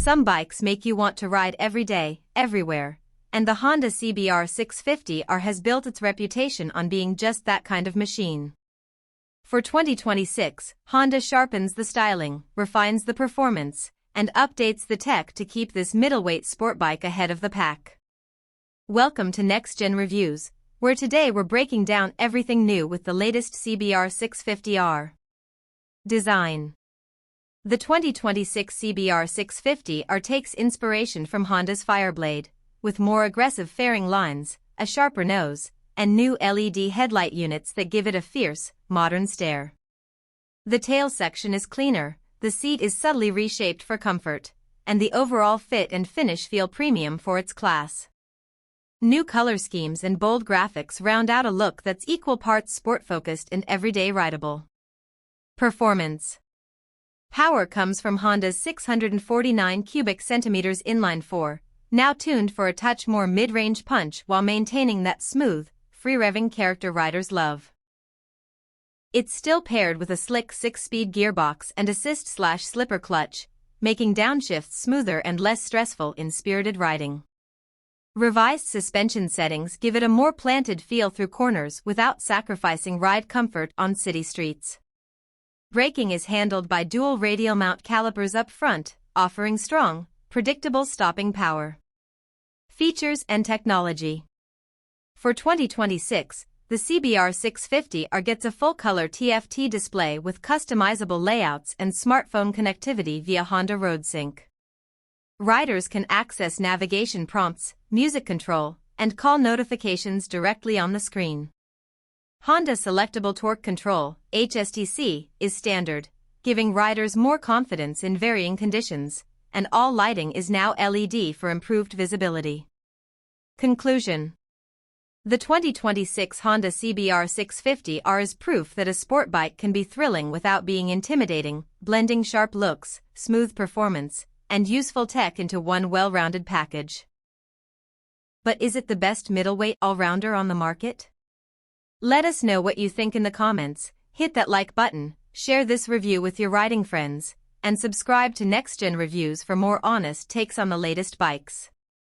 Some bikes make you want to ride every day, everywhere, and the Honda CBR650R has built its reputation on being just that kind of machine. For 2026, Honda sharpens the styling, refines the performance, and updates the tech to keep this middleweight sport bike ahead of the pack. Welcome to Next Gen Reviews, where today we're breaking down everything new with the latest CBR650R. Design. The 2026 CBR650R takes inspiration from Honda's Fireblade, with more aggressive fairing lines, a sharper nose, and new LED headlight units that give it a fierce, modern stare. The tail section is cleaner, the seat is subtly reshaped for comfort, and the overall fit and finish feel premium for its class. New color schemes and bold graphics round out a look that's equal parts sport-focused and everyday rideable. Performance. Power comes from Honda's 649 cubic centimeters inline-4, now tuned for a touch more mid-range punch while maintaining that smooth, free-revving character riders love. It's still paired with a slick 6-speed gearbox and assist/slipper clutch, making downshifts smoother and less stressful in spirited riding. Revised suspension settings give it a more planted feel through corners without sacrificing ride comfort on city streets. Braking is handled by dual radial mount calipers up front, offering strong, predictable stopping power. Features and technology. For 2026, the CBR650R gets a full-color TFT display with customizable layouts and smartphone connectivity via Honda RoadSync. Riders can access navigation prompts, music control, and call notifications directly on the screen. Honda Selectable Torque Control, HSTC, is standard, giving riders more confidence in varying conditions, and all lighting is now LED for improved visibility. Conclusion. The 2026 Honda CBR650R is proof that a sport bike can be thrilling without being intimidating, blending sharp looks, smooth performance, and useful tech into one well-rounded package. But is it the best middleweight all-rounder on the market? Let us know what you think in the comments, hit that like button, share this review with your riding friends, and subscribe to Next Gen Reviews for more honest takes on the latest bikes.